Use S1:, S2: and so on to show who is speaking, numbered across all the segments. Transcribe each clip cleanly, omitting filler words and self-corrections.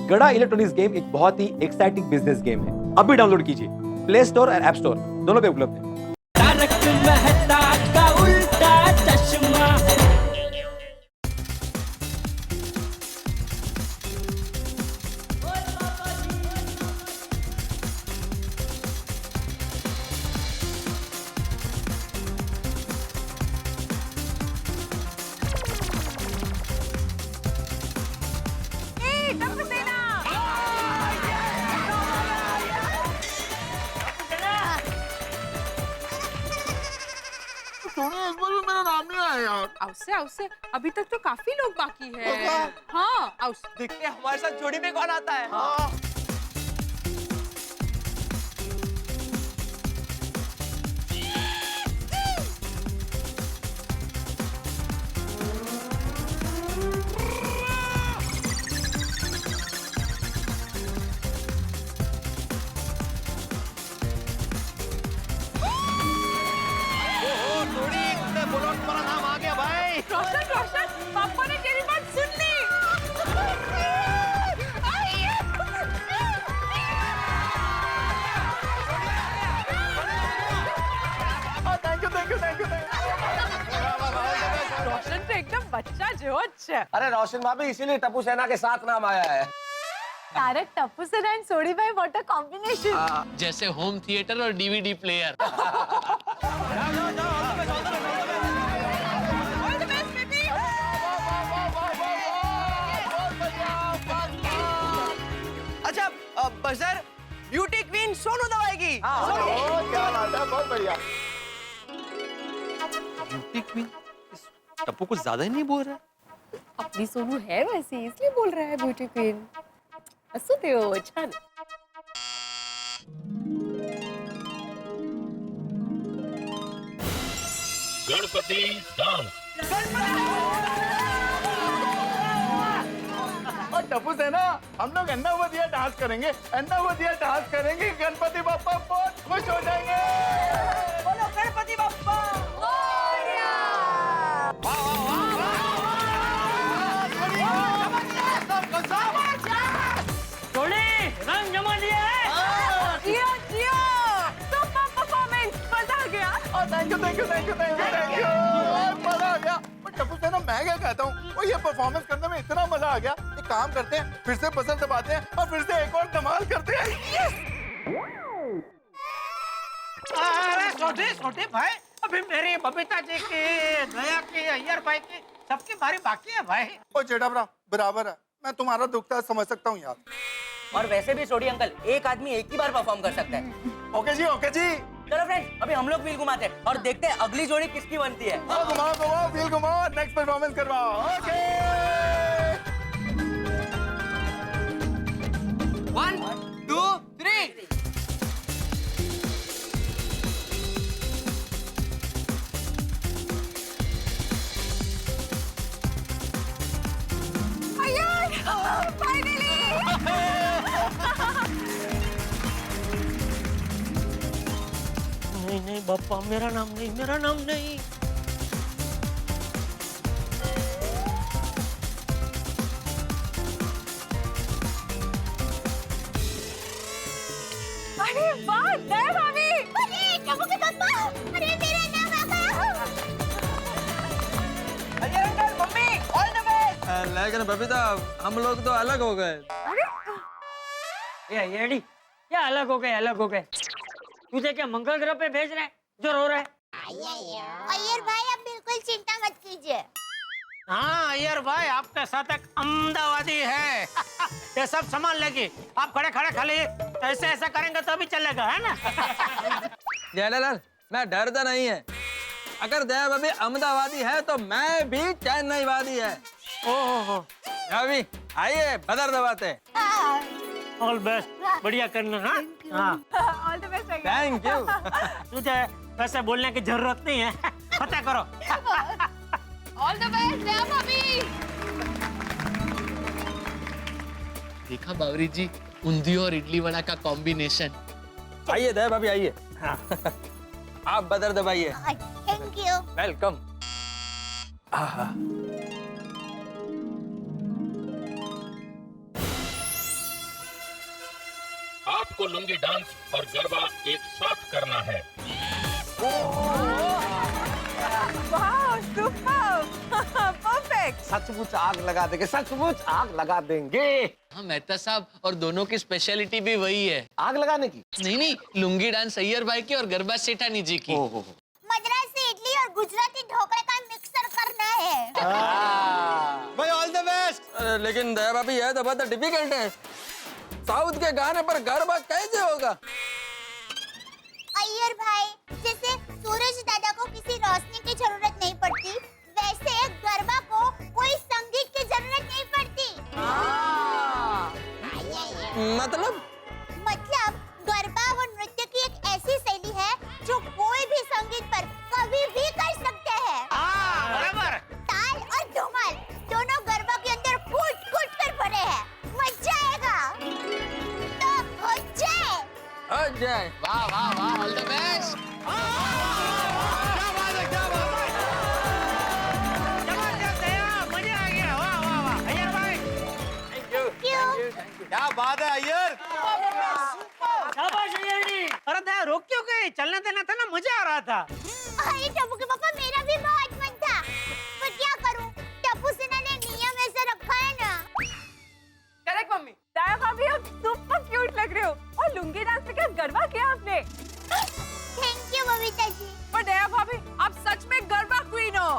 S1: गड़ा electronics game एक बहुत ही एक्साइटिंग बिजनेस गेम है। अभी डाउनलोड कीजिए, प्ले स्टोर और ऐप स्टोर दोनों पे उपलब्ध है।
S2: तारक मेहता का उल्टा चश्मा।
S3: सोनिया इस बार भी मेरा नाम नहीं आया यार।
S4: आवसे अभी तक तो काफी लोग बाकी है। हाँ आवसे
S5: देखते हैं हमारे साथ जोड़ी में कौन आता है।
S3: हाँ।
S4: रोशन रोशन पापा ने तेरी बात सुन ली। रोशन तो एकदम बच्चा जो अच्छा।
S5: अरे रोशन भाभी इसीलिए टप्पू सेना के साथ नाम आया है।
S6: तारक टप्पू सेना एंड सोडी भाई व्हाट अ कॉम्बिनेशन।
S7: जैसे होम थिएटर और डीवीडी प्लेयर।
S5: अच्छा बजर ब्यूटी क्वीन सोनू दवाएगी।
S3: क्या बात है, बहुत बढ़िया।
S5: ब्यूटी क्वीन टप्पू कुछ ज्यादा ही नहीं बोल रहा।
S6: अपनी सोनू है वैसी इसलिए बोल रहा है ब्यूटी क्वीन। हंसो ते हो अच्छा ना।
S8: गणपति डांस।
S3: और टप्पू सेना हम लोग अन्ना वधिया डांस करेंगे, अन्ना वधिया डांस करेंगे, गणपति बप्पा बहुत खुश हो जाएंगे।
S5: बोलो गणपति बप्पा।
S2: रंग जमा दिया है।
S4: जियो जियो सुपर परफॉर्मेंस मजा आ गया।
S3: Thank you thank you thank you thank you thank you. मजा आ गया। और टप्पू सेना मैं क्या कहता हूँ, और ये परफॉर्मेंस करने में इतना मजा आ गया, एक काम करते हैं फिर से बजर दबाते हैं और फिर से एक और धमाल करते हैं।
S9: अरे छोटे भाई, अभी मेरी बबीता जी की, दया की, अय्यर भाई की, सबकी बारी बाकी है भाई।
S3: ओ जेठा भरा बराबर है, मैं तुम्हारा दुख दर्द समझ सकता हूँ यार।
S5: और वैसे भी सोडी अंकल एक आदमी एक ही बार परफॉर्म कर सकता है।
S3: ओके जी ओके जी।
S5: चलो फ्रेंड्स अभी हम लोग व्हील घुमाते हैं और देखते हैं अगली जोड़ी किसकी बनती है।
S3: घुमाओ घुमाओ व्हील घुमाओ, नेक्स्ट परफॉर्मेंस करवाओ। ओके
S5: 1 2 3।
S2: नहीं बप्पा मेरा नाम नहीं, मेरा नाम नहीं।
S4: अरे वाह दया भाभी।
S6: अरे टप्पू के पापा, अरे मेरा नाम आ गया।
S5: Iyer uncle mummy all the best.
S10: लेकिन बबीता हम लोग तो अलग हो गए।
S2: ये येड़ी क्या अलग हो गए। तुझे क्या मंगल ग्रह पे भेज रहे हैं जो रो रहा है?
S6: अय्यर भाई आप बिल्कुल चिंता मत कीजिए।
S9: हाँ अय्यर भाई आपके साथ एक अहमदाबादी है। ये सब संभाल लेगी। आप खड़े खड़े खाली ऐसे ऐसा करेंगे तो भी चलेगा, है ना?
S10: जयलाल मैं डरता नहीं है, अगर दया भाभी अहमदाबादी है तो मैं भी चेन्नईवादी है।
S2: ओहो
S10: भाभी आइए बदर दबाते।
S2: ऑल बेस्ट, बढ़िया करना। हाँ
S4: all the best.
S10: Thank you.
S2: तुझे वैसे बोलने की जरूरत नहीं है, पता करो।
S4: ऑल द बेस्ट दया भाभी।
S7: देखा बावरी जी, ऊंधियो और इडली वड़ा का कॉम्बिनेशन।
S10: आइए दया भाभी आइए। हाँ। आप बदर दबाइए।
S6: Thank you.
S10: वेलकम।
S8: आपको लुंगी डांस और गरबा एक साथ करना है।
S6: वाह सुपर परफेक्ट
S10: सचमुच आग लगा देंगे, सचमुच आग लगा देंगे।
S7: हाँ मेहता साहब, और दोनों की स्पेशलिटी भी वही है।
S10: आग लगाने की?
S7: नहीं, लुंगी डांस अय्यर भाई की और गरबा सेठानी जी की।
S11: मद्रासी इडली और गुजराती ढोकले का मिक्सर करना है।
S10: भाई ऑल द बेस्ट। लेकिन दया भाभी यह तो बहुत डिफिकल्ट है। साउथ के गाने पर गरबा कैसे होगा?
S11: अय्यर भाई, जैसे सूरज दादा को किसी रोशनी की जरूरत नहीं पड़ती, वैसे गरबा को कोई संगीत की जरूरत नहीं पड़ती।
S10: मतलब गरबा वो नृत्य की एक ऐसी शैली है जो कोई भी संगीत पर कभी भी कर सकते हैं।
S9: बराबर।
S11: ताल और धमाल दोनों गरबा के अंदर कूट कूट कर भरे हैं। मजा आएगा। तो हो जाए।
S10: हो जाए।
S7: वाह वाह वाह, ऑल द बेस्ट।
S9: जबरदस्त है यार, मजा आ गया। वाह वाह वाह अय्यर भाई।
S11: क्यों?
S10: क्या बात है अय्यर।
S2: शाबाश अय्यर जी।
S9: अरे दया रोक क्यों गई? चलने देना था ना, मजा आ रहा था।
S11: अरे टप्पू के पापा, मेरा भी बहुत मन था, पर क्या करूं? टप्पू सेना ने नियम ऐसे रखा है ना।
S6: Correct mummy. दया भाभी आप सुपर क्यूट लग रहे हो। और लुंगी डांस में क्या गरबा किया आपने?
S11: Thank you Babita ji.
S6: पर दया भाभी आप सच में गरबा क्वीन हो।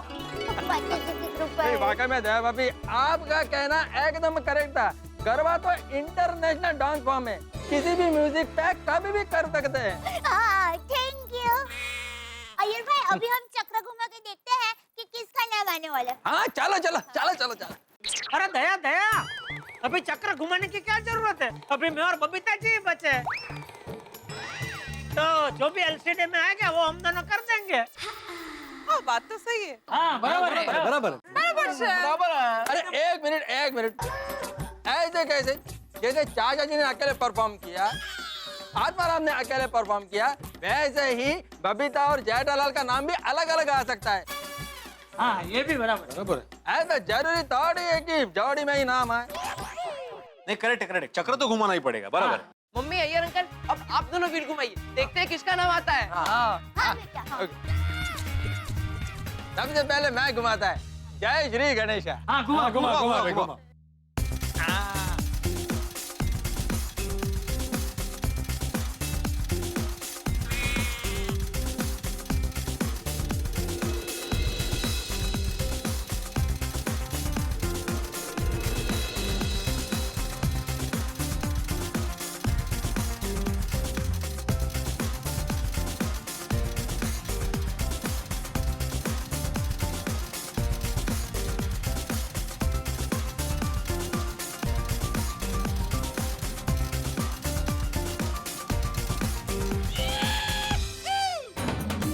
S10: नहीं, वाकई में दया भाभी आपका कहना एकदम करेक्ट था। गरबा तो इंटरनेशनल डांस फॉर्म है, किसी भी म्यूजिक पे कभी भी कर सकते हैं।
S11: हाँ, थैंक यू। अय्यर भाई, अभी हम चक्र घुमा के देखते हैं कि किसका नाम आने वाला है।
S10: हाँ चलो चलो चलो चलो चलो।
S9: अरे दया दया, अभी चक्र घुमाने की क्या जरूरत है? अभी मैं और बबीता जी बचे। तो जो भी एलसीडी में आएगा वो हम दोनों कर देंगे।
S4: हाँ बात तो सही है।
S2: हाँ बराबर है।
S10: बराबर
S3: बराबर है।
S10: अरे एक मिनट ऐसे कैसे? जैसे चाचा जी ने अकेले परफॉर्म किया, आत्माराम ने अकेले परफॉर्म किया, वैसे ही बबीता और जेठालाल का नाम भी अलग अलग आ सकता है।
S2: हाँ ये भी बराबर।
S10: ऐसा जरूरी थोड़ी है कि जोड़ी में ही नाम आए।
S1: नहीं, करेक्ट, चक्र तो घुमाना ही पड़ेगा। बराबर है।
S5: मम्मी अय्यर अंकल, अब आप दोनों व्हील घुमाइए, देखते हैं किसका नाम आता है।
S11: हाँ बेटा, हाँ।
S10: सबसे पहले मैं घुमाता है। जय श्री गणेशा।
S2: हाँ घुमा।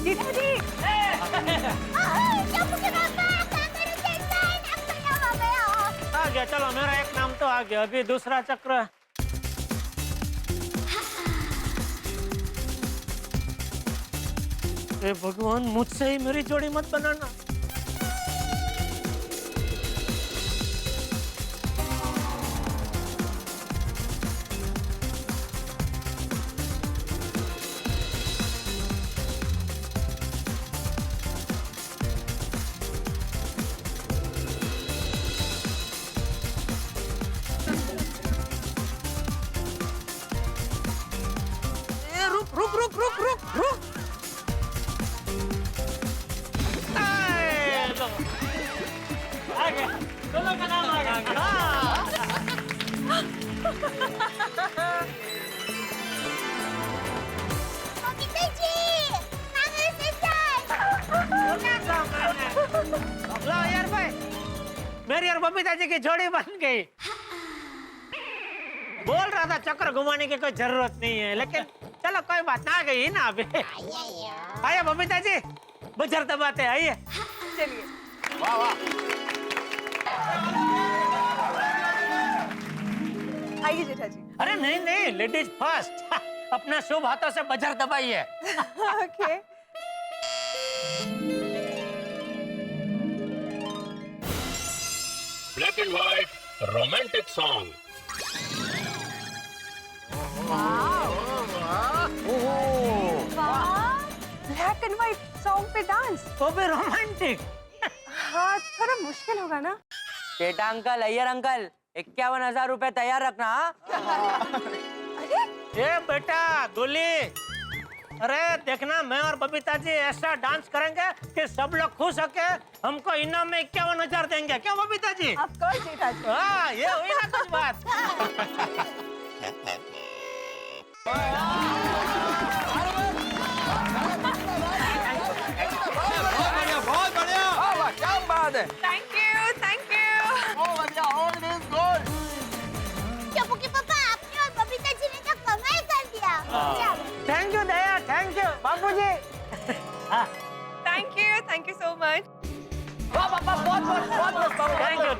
S6: जीजा जी
S11: टप्पू के पापा, कांगारू जैसा है, आपका नाम आ गया।
S9: आ गया, चलो मेरा एक नाम तो आ गया। अभी दूसरा चक्र। हे भगवान, मुझसे ही मेरी जोड़ी मत बनाना। रुक।
S2: आ गया, दोनों का नाम आ गया।
S11: Babita ji, kangaroo sister.
S9: लो यार भाई, मेरी और बबीता जी की जोड़ी बन गई। बोल रहा था चक्र घुमाने की कोई जरूरत नहीं है, लेकिन चलो कोई बात ना, आ गई ना अभी। आइए बबीता जी, बजर दबाते आइए।
S6: चलिए।
S3: वाह वाह।
S6: आइए जेठा जी।
S9: अरे नहीं, लेडीज फर्स्ट। अपने शुभ हाथों से बजर दबाइए।
S6: Okay.
S8: Black and white romantic song.
S6: Wow black and white song पे डांस।
S9: तो भी रोमांटिक।
S6: हाँ थोड़ा मुश्किल होगा ना।
S5: बेटा अंकल, अय्यर अंकल, 51,000 रुपए तैयार रखना। हाँ?
S9: ए बेटा दूली, अरे देखना मैं और बबीता जी ऐसा डांस करेंगे कि सब लोग खुश होके हमको इनाम में 51,000 देंगे। क्या बबीता जी?
S6: ऑफ कोर्स जीता जी।
S9: हाँ, ये हुई ना कुछ बात।
S1: बहुत बढ़िया।
S10: वाह, क्या बात है।
S6: Thank you, thank you.
S3: ओ बढ़िया, ऑल इज गुड।
S11: टप्पू के पापा, आपने और बबीता जी ने तो कमाल कर दिया। चलो।
S9: Thank you Daya, thank you बाबूजी।
S6: Thank you so much.
S5: वाह पापा, बहुत बहुत बहुत बहुत
S9: थैंक यू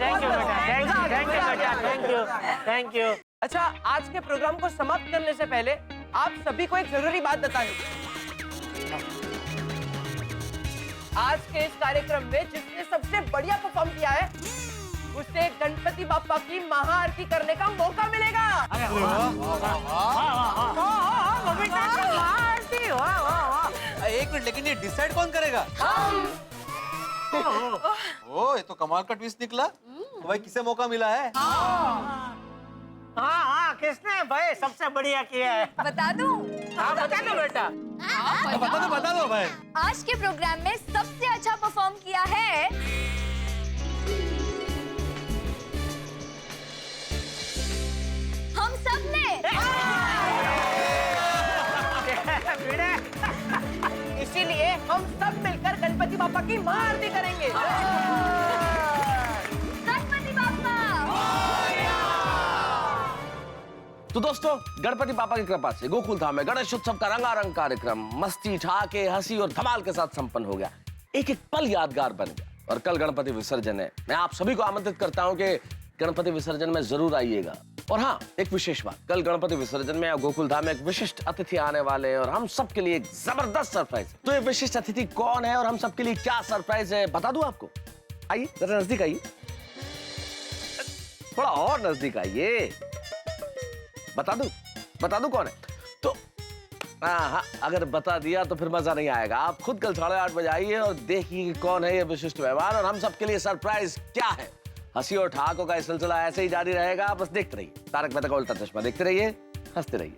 S9: बेटा, थैंक यू।
S5: अच्छा, आज के प्रोग्राम को समाप्त करने से पहले आप सभी को एक जरूरी बात बतानी। आज के इस कार्यक्रम में जिसने सबसे बढ़िया परफॉर्म किया है उसे गणपति बाप्पा की महाआरती करने का मौका मिलेगा।
S1: एक मिनट, लेकिन ये डिसाइड कौन करेगा? ओ, ये तो कमाल का ट्विस्ट निकला। तो भाई किसे मौका मिला है?
S9: हाँ, किसने भाई सबसे बढ़िया किया है?
S6: बता दूं?
S9: हाँ, बता दो बेटा।
S1: बता दो भाई।
S6: आज के प्रोग्राम में सबसे अच्छा परफॉर्म किया है हम सब ने।
S5: इसीलिए हम सब मिलकर गणपति बाप्पा की महाआरती करेंगे।
S6: गणपति बाप्पा।
S12: तो दोस्तों, गणपति पापा की कृपा से गोकुल धाम में गणेश उत्सव का रंगारंग कार्यक्रम मस्ती, ठहाके, हंसी और धमाल के साथ संपन्न हो गया। एक एक पल यादगार बन गया। और कल गणपति विसर्जन है। मैं आप सभी को आमंत्रित करता हूं कि गणपति विसर्जन में जरूर आइएगा। और हाँ, एक विशेष बात, कल गणपति विसर्जन में गोकुल धाम में एक विशिष्ट अतिथि आने वाले हैं और हम सबके लिए एक जबरदस्त सरप्राइज है। तो ये विशिष्ट अतिथि कौन है और हम सबके लिए क्या सरप्राइज है, बता दूं आपको? आइए जरा नजदीक आइए, थोड़ा और नजदीक आइए। बता दूं कौन है? तो हाँ, अगर बता दिया तो फिर मजा नहीं आएगा। आप खुद कल 8:30 बजे आइए और देखिए कौन है ये विशिष्ट मेहमान और हम सबके लिए सरप्राइज क्या है। हंसी और ठहाकों का ये सिलसिला ऐसे ही जारी रहेगा। बस देखते रहिए तारक मेहता का उल्टा चश्मा, देखते रहिए, हंसते रहिए।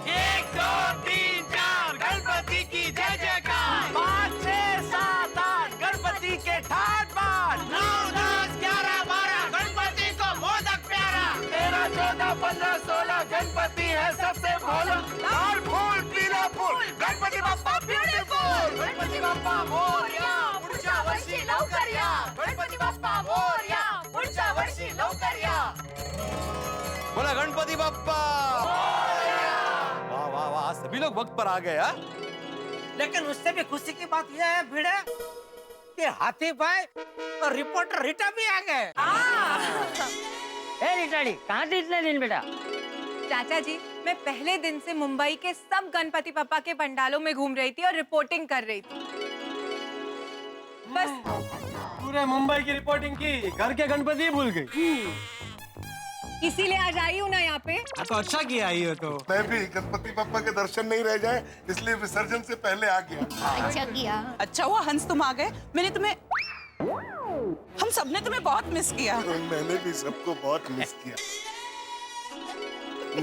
S9: 1 2 3 4 गणपति की जय जयकार। 5 6 7 8 गणपति के ठाट बाट। 9 10 11 12 गणपति को मोदक प्यारा।
S3: 13 14 15 16 गणपति है सबसे भोला। लाल फूल पीला फूल गणपति बाप्पा ब्यूटीफुल। गणपति बाप्पा मोरया, पुढच्या वर्षी लवकर या। गणपति बाप्पा मोरया, पुढच्या वर्षी लवकर या।
S1: बोला गणपति बाप्पा। वाह वाह वाह, सभी लोग वक्त पर आ गए। हाँ,
S9: लेकिन उससे भी खुशी की बात यह है भिड़े कि हाथी भाई और रिपोर्टर रीटा भी आ गए।
S2: ए रिटाड़ी, कहाँ थी इतने दिन बेटा?
S4: चाचा जी, मैं पहले दिन से मुंबई के सब गणपति पापा के पंडालों में घूम रही थी और रिपोर्टिंग कर रही थी। बस
S1: पूरे मुंबई की रिपोर्टिंग की, घर के गणपति भूल गई।
S4: इसीलिए आज आई हूँ ना यहाँ पे।
S9: तो अच्छा किया आई हो। तो
S3: मैं भी गणपति पापा के दर्शन नहीं रह जाए इसलिए विसर्जन से पहले आ गया।
S11: अच्छा किया।
S6: अच्छा हुआ हंस तुम आ गए। हम सबने तुम्हें बहुत मिस किया।
S3: मैंने भी सबको बहुत मिस किया।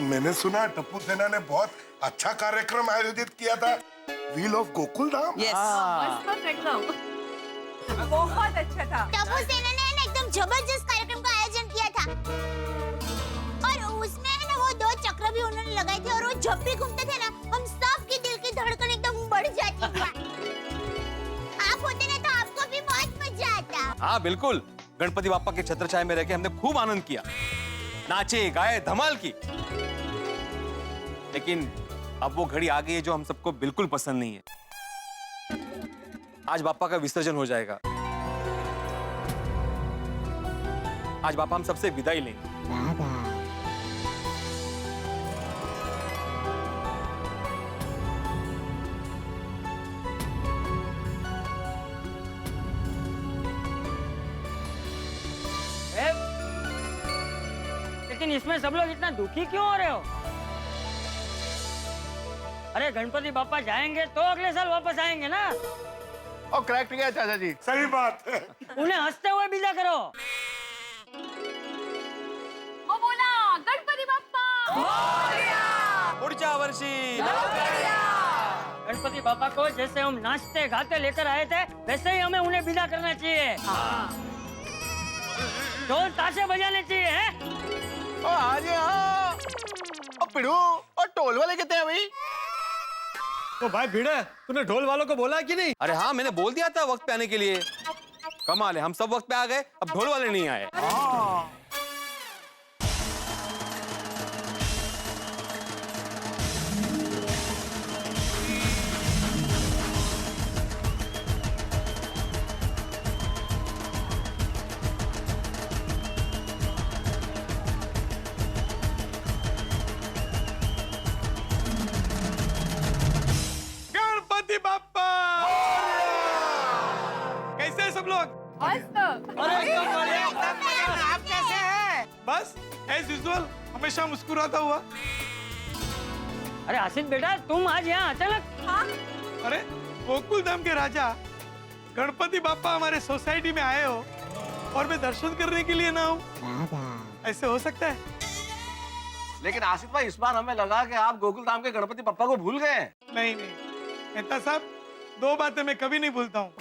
S3: मैंने सुना टप्पू सेना ने बहुत अच्छा कार्यक्रम आयोजित किया था, व्हील ऑफ गोकुल धाम।
S4: बहुत अच्छा था।
S11: टप्पू सेना ने ना एकदम जबरदस्त कार्यक्रम का आयोजन किया था और उसमें ना वो 2 चक्र भी उन्होंने लगाए थे और वो जब भी घूमते थे ना हम सब की दिल की धड़कन एकदम बढ़ जाती थी। आप होते ना तो आपको भी बहुत मजा आता।
S1: हाँ बिल्कुल, गणपति बाप्पा के छत्र छाया में रह के हमने खूब आनंद किया, नाचे गाए धमाल की। लेकिन अब वो घड़ी आ गई है जो हम सबको बिल्कुल पसंद नहीं है। आज बाप्पा का विसर्जन हो जाएगा। आज बाप्पा हम सबसे विदाई लेंगे।
S2: लेकिन इसमें सब लोग इतना दुखी क्यों हो रहे हो? अरे गणपति बापा जाएंगे तो अगले साल वापस आएंगे ना।
S3: और करेक्ट गया चाचा जी, सही बात है।
S2: उन्हें हंसते हुए विदा करो।
S6: वो बोला गणपति बाप्पा
S1: पुढच्या वर्षी
S2: गणपति बापा को जैसे हम नाचते गाते लेकर आए थे वैसे ही हमें उन्हें विदा करना चाहिए। ढोल ताशे बजाने चाहिए हैं?
S3: ओ हाँ जी हाँ। और पिड़ू और टोल वाले कितने हैं भाई?
S1: तो भाई भिड़े, तूने ढोल वालों को बोला कि नहीं? अरे हाँ, मैंने बोल दिया था वक्त पे आने के लिए। कमाल है, हम सब वक्त पे आ गए, अब ढोल वाले नहीं आए।
S3: गणपति बाप्पा कैसे हैं सब लोग?
S5: आप कैसे हैं?
S3: बस एज यूजुअल, हमेशा मुस्कुराता हुआ।
S2: अरे आसिफ बेटा, तुम आज यहाँ अचानक?
S6: हाँ?
S3: अरे गोकुल धाम के राजा गणपति बाप्पा हमारे सोसाइटी में आए हो और मैं दर्शन करने के लिए ना हूँ, ऐसे हो सकता है?
S12: लेकिन आसिफ भाई, इस बार हमें लगा कि आप गोकुल धाम के गणपति पप्पा को भूल गए।
S3: नहीं नहीं, मेहता साहब, दो बातें मैं कभी नहीं भूलता हूँ।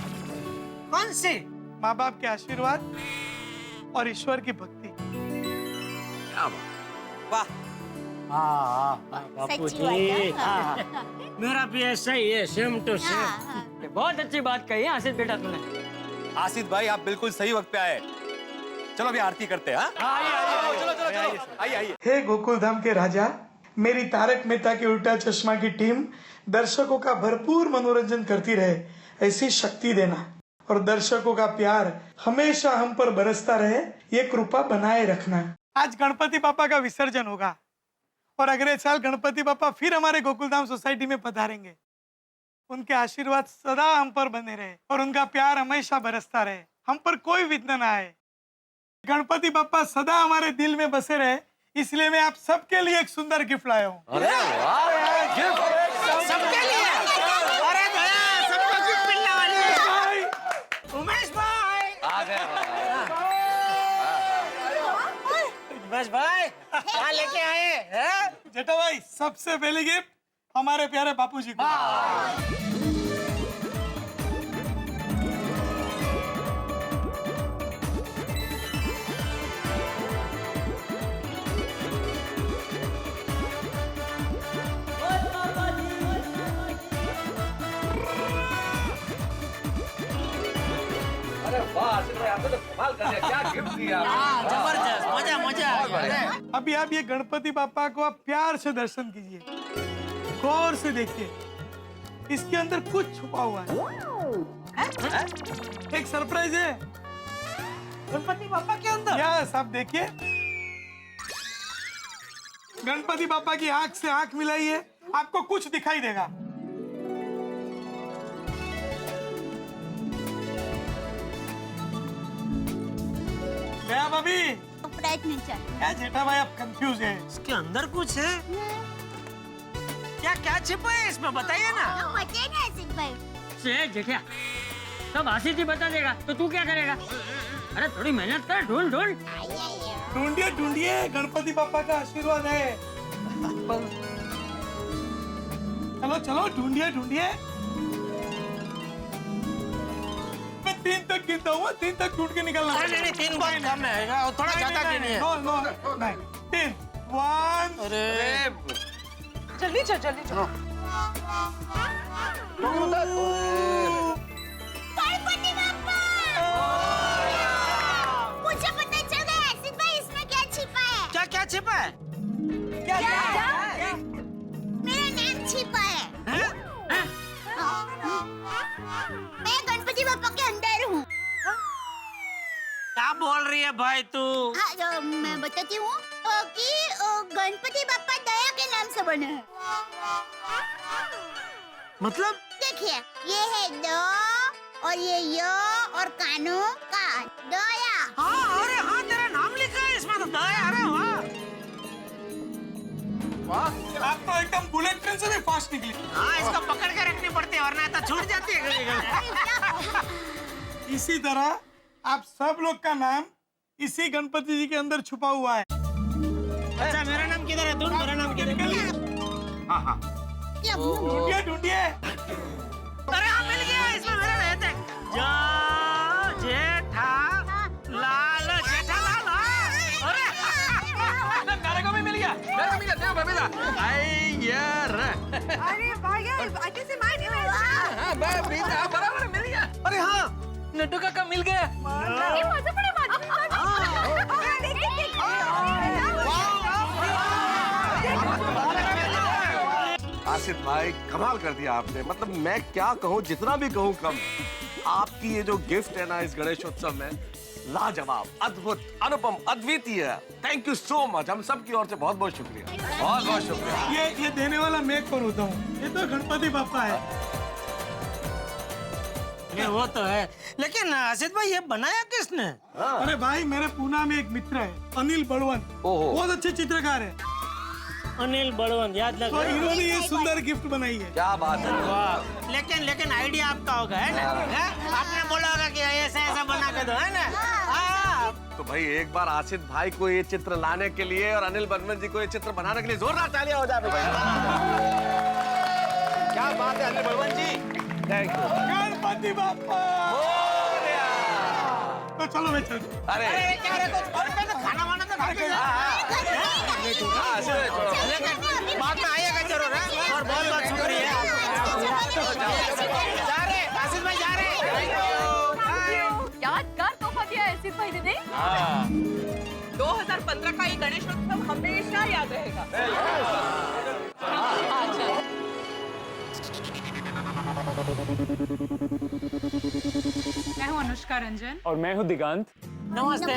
S5: कौन सी?
S3: माँ बाप के आशीर्वाद और ईश्वर की भक्ति।
S12: क्या बात।
S2: बापू
S11: सच्ची बात है।
S2: हाँ, मेरा भी ऐसा ही है, सेम टू
S11: हाँ,
S2: सेम।
S11: हाँ।
S2: बहुत अच्छी बात कही है आसिफ बेटा तूने।
S1: आसिफ भाई, आप बिल्कुल सही वक्त पे आए। चलो अभी आरती करते हैं। आइए।
S13: हे गोकुल धाम के राजा, मेरी तारक मेहता के उल्टा चश्मा की टीम दर्शकों का भरपूर मनोरंजन करती रहे, ऐसी शक्ति देना और दर्शकों का प्यार हमेशा हम पर बरसता रहे, ये कृपा बनाए रखना।
S3: आज गणपति बापा का विसर्जन होगा और अगले साल गणपति बापा फिर हमारे गोकुल धाम सोसाइटी में पधारेंगे। उनके आशीर्वाद सदा हम पर बने रहे और उनका प्यार हमेशा बरसता रहे, हम पर कोई विघ्न ना आए। गणपति बापा सदा हमारे दिल में बसे रहे, इसलिए मैं आप सबके लिए एक सुंदर गिफ्ट लाया हूँ।
S12: अरे वाह,
S5: सबके लिए? अरे भैया, सबको गिफ्ट मिलने वाली है। उमेश भाई
S12: आ गए।
S5: उमेश भाई, क्या लेके आए हैं?
S3: जेठा भाई, सबसे पहले गिफ्ट हमारे प्यारे बापूजी को।
S12: अरे वाह आसिफ भाई, आपने तो कमाल कर दिया। क्या गिफ्ट दिया।
S5: जबरदस्त, मजा आ गया।
S3: अभी आप ये गणपति बापा को आप प्यार से दर्शन कीजिए, गौर से देखिए, इसके अंदर कुछ छुपा हुआ है। एक सरप्राइज है
S5: गणपति बाप्पा के अंदर।
S3: यस, आप देखिए, गणपति बापा की आंख से आंख मिलाइए, आपको कुछ दिखाई देगा। गया भाभी?
S11: प्रयत्न चल।
S3: क्या जेठा भाई, आप कंफ्यूज है?
S5: इसके अंदर कुछ है? क्या क्या छिपा है इसमें, बताइए ना।
S11: बचे ना आसिफ भाई।
S2: से जेठिया, सब आसिफ ही बता देगा, तो तू क्या करेगा? अरे थोड़ी मेहनत कर, ढूंढ।
S3: ढूंढिए, गणपति बापा का आशीर्वाद है। चलो ढूंढिए। मैं 3 तक गिनता हूँ, 3 तक ढूंढ के निकलना।
S5: नहीं, 3 बार कम है, थोड़ा ज्यादा गिनिए।
S3: नो, 3, 1।
S5: अरे
S6: जल्दी चल।
S11: गणपति बाप्पा! मुझे पता चल गया आसिफ भाई, इसमें क्या छिपा है।
S5: क्या छिपा है?
S11: क्या? मेरा नाम छिपा है। मैं गणपति बाप्पा के अंदर हूँ।
S5: क्या बोल रही है भाई तू?
S11: हाँ, मैं बताती हूँ कि गणपति बाप्पा दया के नाम से बने हैं।
S5: मतलब?
S11: देखिए, ये है द और ये य और कानू का दया।
S5: हाँ, अरे हाँ, तेरा नाम लिखा है इसमें तो दया। अरे वाह,
S3: आप तो एकदम बुलेट ट्रेन से
S13: वैसे भी फास्ट निकली।
S9: हाँ, इसको पकड़ के रखनी पड़ती है वरना तो छूट जाती है कभी-कभी।
S13: इसी तरह आप सब लोग का नाम इसी गणपति जी के अंदर छुपा हुआ है।
S9: अच्छा, मेरा नाम किधर है? ढूंढ, मेरा नाम किधर है? हाँ हाँ,
S13: ढूंढिए ढूंढिए।
S9: अरे हाँ, मिल गया, इसमें मेरा रहता है। जो जेठा लाल जेठालाल। अरे
S10: मेरे को भी मिल गया, मेरे को मिल गया, देखो बबीता। आई यार,
S6: अरे भैया अच्छे से मार दिया।
S10: हाँ बबीता बराबर मिल गया। अरे हाँ, नड्डू का मिल गया।
S6: ये मजा पड़े
S12: आसिफ भाई कमाल कर दिया आपने, मतलब मैं क्या कहूँ, जितना भी कहूँ कम। आपकी ये जो गिफ्ट है ना इस गणेशोत्सव में, लाजवाब, अद्भुत, अनुपम, अद्वितीय। थैंक यू सो मच, हम सब की ओर से बहुत बहुत शुक्रिया, बहुत बहुत शुक्रिया।
S13: ये देने वाला मैं कौन होता हूँ? ये तो गणपति बापा है।
S9: ये वो तो है, लेकिन आसिफ भाई ये बनाया किसने?
S13: अरे भाई, मेरे पूना में एक मित्र है अनिल बलवन, बहुत अच्छे चित्रकार है।
S9: अनिल बलवन, याद लग
S13: तो इन्होंने ये सुंदर गिफ्ट बनाई है।
S12: क्या बात है।
S9: लेकिन आइडिया आपका होगा, है ना? आपने बोला होगा कि ऐसा ऐसा बना के दो, है ना? हाँ।
S12: तो भाई एक बार आसिफ भाई को ये चित्र लाने के लिए और अनिल बर्मन जी को ये चित्र बनाने के लिए जोरदार तालियां हो जाए भाई। क्या बात है अनिल बर्मन जी, थैंक यू।
S13: गणपति बापा। तो चलो मैं चल।
S12: अरे
S9: क्या रे, तो खाना वाना तो खा के जा। बाद में आइएगा जरूर, है? और बहुत बहुत शुक्रिया। जा रहे आसिफ भाई, जा रहे।
S6: यादगार तोहफा दिया है आसिफ भाई ने। 2015 का ये गणेशोत्सव हमेशा याद रहेगा।
S4: मैं हूँ अनुष्का रंजन।
S14: और मैं हूँ दिगांत।
S11: नमस्ते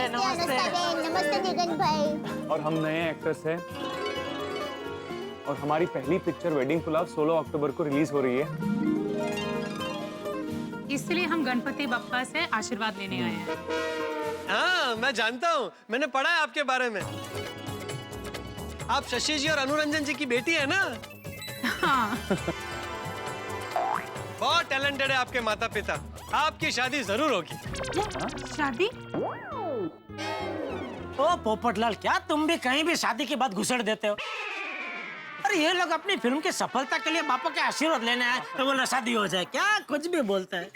S11: दिगंत भाई।
S14: और हम नए एक्टर्स हैं और हमारी पहली पिक्चर वेडिंग पुलाव 16 अक्टूबर को रिलीज हो रही है।
S4: इसलिए हम गणपति बप्पा से आशीर्वाद लेने आए हैं।
S15: हाँ, मैं जानता हूँ, मैंने पढ़ा है आपके बारे में। आप शशि जी और अनुरंजन जी की बेटी है ना?
S4: हाँ।
S15: बहुत टैलेंटेड है आपके माता पिता, आपकी शादी जरूर होगी।
S4: शादी?
S9: ओ पोपटलाल, क्या तुम भी कहीं भी शादी के बाद घुसड़ देते हो? अरे ये लोग अपनी फिल्म की सफलता के लिए बापा के आशीर्वाद लेने आए तो बोला शादी हो जाए, क्या कुछ भी बोलता है।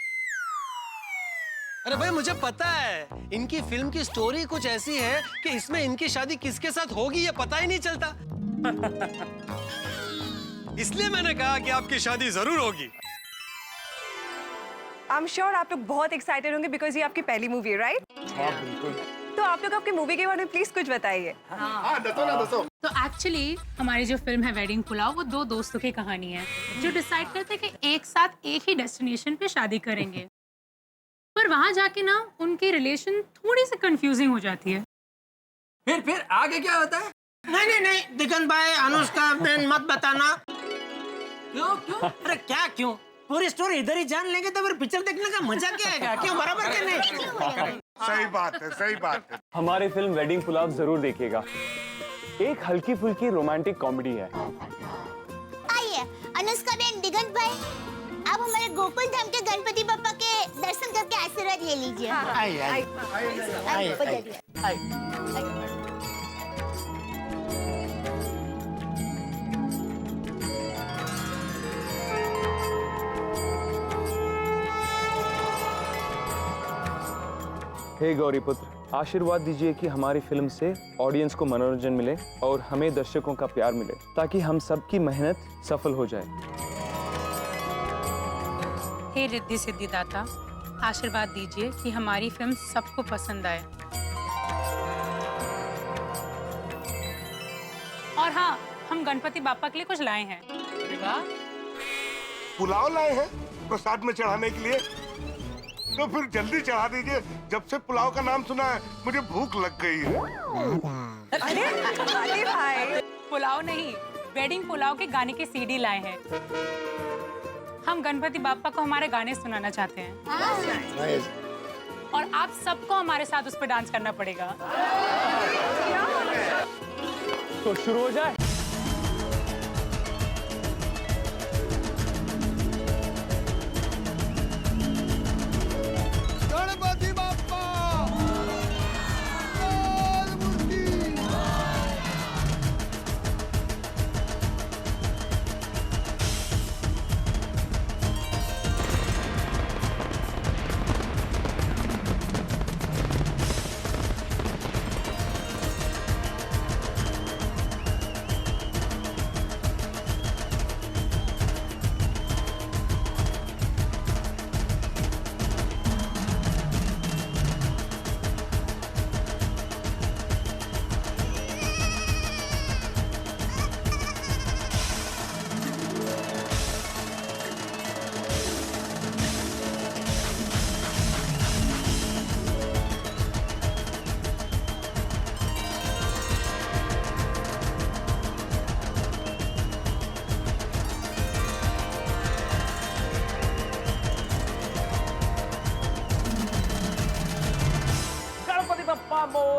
S15: अरे भाई, मुझे पता है इनकी फिल्म की स्टोरी कुछ ऐसी है कि इसमें इनकी शादी किसके साथ होगी ये पता ही नहीं चलता। इसलिए मैंने कहा कि आपकी शादी जरूर होगी।
S6: आई एम श्योर आप लोग बहुत एक्साइटेड होंगे बिकॉज ये आपकी पहली मूवी है, राइट?
S14: हाँ बिल्कुल।
S6: तो आप लोग अपनी मूवी के बारे में प्लीज कुछ बताइए।
S4: तो एक्चुअली हमारी जो फिल्म है वेडिंग पुलाव, वो दो दोस्तों की कहानी है जो डिसाइड करते हैं कि एक साथ एक ही डेस्टिनेशन पे शादी करेंगे, पर वहां जाके ना उनकी रिलेशन थोड़ी सी कंफ्यूजिंग हो जाती है।
S10: फिर आगे क्या होता है?
S9: नहीं, दिगंत भाई, अनुष्का बहन मत बताना। क्यों? अरे क्या क्यों? पूरी स्टोरी इधर ही जान लेंगे तो फिर पिक्चर देखने का मजा क्या आएगा? क्यों, बराबर के नहीं?
S3: सही बात है, सही बात है।
S14: हमारी फिल्म वेडिंग पुलाव जरूर देखिएगा। एक हल्की फुल्की रोमांटिक कॉमेडी है।
S11: आइए अनुष्का बहन, दिगंत भाई, आप हमारे गोकुल धाम के गणपति बप्पा के दर्शन करके आशीर्वाद ले लीजिए।
S9: आई।
S14: हे गौरीपुत्र, आशीर्वाद दीजिए कि हमारी फिल्म से ऑडियंस को मनोरंजन मिले और हमें दर्शकों का प्यार मिले, ताकि हम सबकी मेहनत सफल हो जाए।
S4: हे रिद्धि सिद्धि दाता, आशीर्वाद दीजिए कि हमारी फिल्म सबको पसंद आए। और हाँ, हम गणपति बापा के लिए कुछ लाए हैं।
S3: पुलाव लाए हैं प्रसाद में चढ़ाने के लिए, तो फिर जल्दी चढ़ा दीजिए। जब से पुलाव का नाम सुना है मुझे भूख लग गई है।
S6: अरे भाई,
S4: पुलाव नहीं, वेडिंग पुलाव के गाने की सीडी लाए हैं। हम गणपति बापा को हमारे गाने सुनाना चाहते हैं और आप सबको हमारे साथ उस पर डांस करना पड़ेगा।
S14: तो शुरू हो जाए।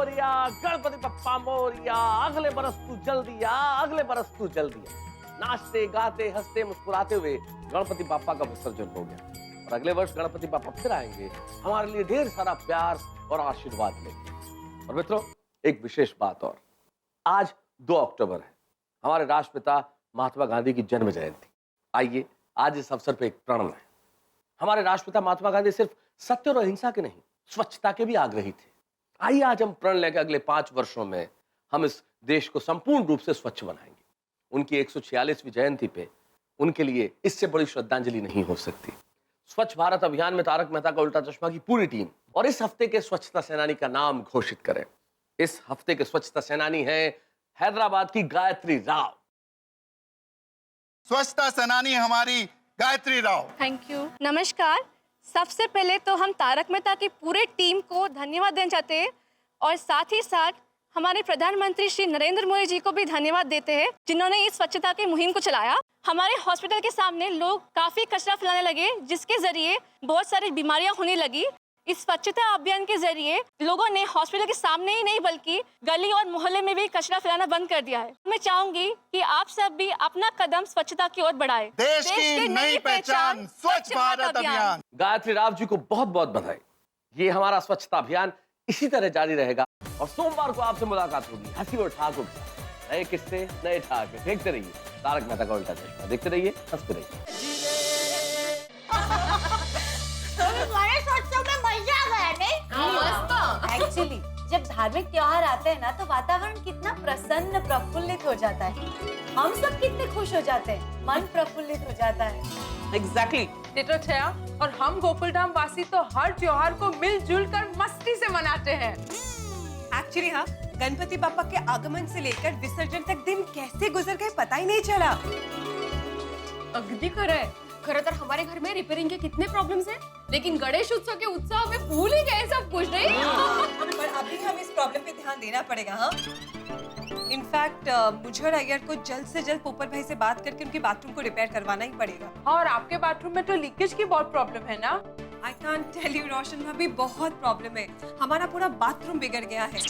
S12: मोरिया, गणपति बप्पा मोरिया, अगले बरस तू जल्दी आ, अगले बरस तू जल्दी आ। नाचते गाते हंसते मुस्कुराते हुए गणपति बापा का विसर्जन हो गया और अगले वर्ष गणपति बापा फिर आएंगे, हमारे लिए ढेर सारा प्यार और आशीर्वाद लेंगे। और मित्रों, एक विशेष बात और, आज 2 अक्टूबर है, हमारे राष्ट्रपिता महात्मा गांधी की जन्म जयंती। आइए आज इस अवसर पर एक प्रण लें। हमारे राष्ट्रपिता महात्मा गांधी सिर्फ सत्य और अहिंसा के नहीं, स्वच्छता के भी आग्रही थे। आइए आज हम प्रण लेकर अगले 5 वर्षों में हम इस देश को संपूर्ण रूप से स्वच्छ बनाएंगे। उनकी 146वीं जयंती पे उनके लिए इससे बड़ी श्रद्धांजलि नहीं हो सकती। स्वच्छ भारत अभियान में तारक मेहता का उल्टा चश्मा की पूरी टीम और इस हफ्ते के स्वच्छता सेनानी का नाम घोषित करें। इस हफ्ते के स्वच्छता सेनानी हैं हैदराबाद की गायत्री राव।
S16: स्वच्छता सेनानी हमारी गायत्री राव।
S17: Thank you. नमस्कार। सबसे पहले तो हम तारक मेहता की पूरे टीम को धन्यवाद देना चाहते हैं और साथ ही साथ हमारे प्रधानमंत्री श्री नरेंद्र मोदी जी को भी धन्यवाद देते हैं, जिन्होंने इस स्वच्छता की मुहिम को चलाया। हमारे हॉस्पिटल के सामने लोग काफी कचरा फैलाने लगे, जिसके जरिए बहुत सारी बीमारियां होने लगी। इस स्वच्छता अभियान के जरिए लोगों ने हॉस्पिटल के सामने ही नहीं बल्कि गली और मोहल्ले में भी कचरा फैलाना बंद कर दिया है। मैं चाहूंगी कि आप सब भी अपना कदम स्वच्छता की ओर बढ़ाएं।
S16: देश की नई पहचान स्वच्छ भारत अभियान।
S12: गायत्री राव जी को बहुत बहुत बधाई। ये हमारा स्वच्छता अभियान इसी तरह जारी रहेगा और सोमवार को आपसे मुलाकात होगी हंसी और ठहाकों के साथ। नए किस्से, नए ठहाके देखते रहिए तारक मेहता का उल्टा चश्मा। देखते रहिए, हंसते रहिए।
S18: एक्चुअली जब धार्मिक त्योहार आते हैं ना तो वातावरण कितना प्रसन्न प्रफुल्लित हो जाता है। हम सब कितने खुश हो जाते हैं, मन प्रफुल्लित हो जाता है।
S5: एग्जैक्टली और हम गोकुलधाम वासी तो हर त्योहार को मिलजुल कर मस्ती से मनाते हैं।
S6: एक्चुअली हाँ, गणपति बापा के आगमन से लेकर विसर्जन तक दिन कैसे गुजर गए पता ही नहीं चला।
S19: अगदी खरं आहे। खरं तर हमारे घर में रिपेयरिंग के कितने प्रॉब्लम्स हैं, लेकिन गणेश उत्सव के उत्साह में भूल ही गए सब कुछ नहीं।
S6: पर अभी हमें इस प्रॉब्लम पे ध्यान देना पड़ेगा। हाँ, इनफैक्ट मुझे और अय्यर को जल्द से जल्द पोपट भाई से बात करके उनके बाथरूम को रिपेयर करवाना ही पड़ेगा।
S5: और आपके बाथरूम में तो लीकेज की बहुत प्रॉब्लम है ना।
S6: I can't tell you रोशन भाभी, बहुत प्रॉब्लम है। हमारा पूरा बाथरूम बिगड़ गया है।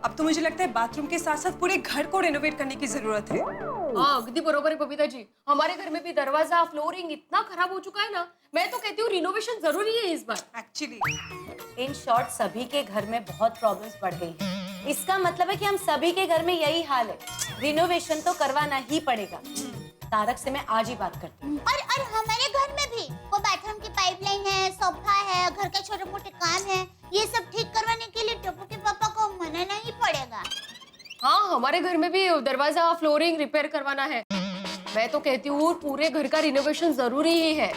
S6: अब तो मुझे लगता है बाथरूम के साथ साथ पूरे घर को रेनोवेट करने की जरूरत है।
S19: हाँ, अगदी बरोबर है बबीता जी। हमारे घर में भी दरवाजा फ्लोरिंग इतना खराब हो चुका है ना, मैं तो कहती हूँ रिनोवेशन जरूरी है इस बार।
S6: एक्चुअली
S18: इन शॉर्ट सभी के घर में बहुत प्रॉब्लम्स बढ़ गई है। इसका मतलब है कि हम सभी के घर में यही हाल है, रिनोवेशन तो करवाना ही पड़ेगा। तारक से मैं आज ही बात करती हूँ।
S11: और हमारे घर में भी वो बाथरूम की पाइपलाइन है, सोफा है, घर के छोटे मोटे काम है, ये सब ठीक करवाने के लिए टप्पू के पापा को मनाना ही पड़ेगा।
S19: हाँ, हमारे घर में भी दरवाजा फ्लोरिंग रिपेयर करवाना है। मैं तो कहती हूँ पूरे घर का रिनोवेशन जरूरी ही है।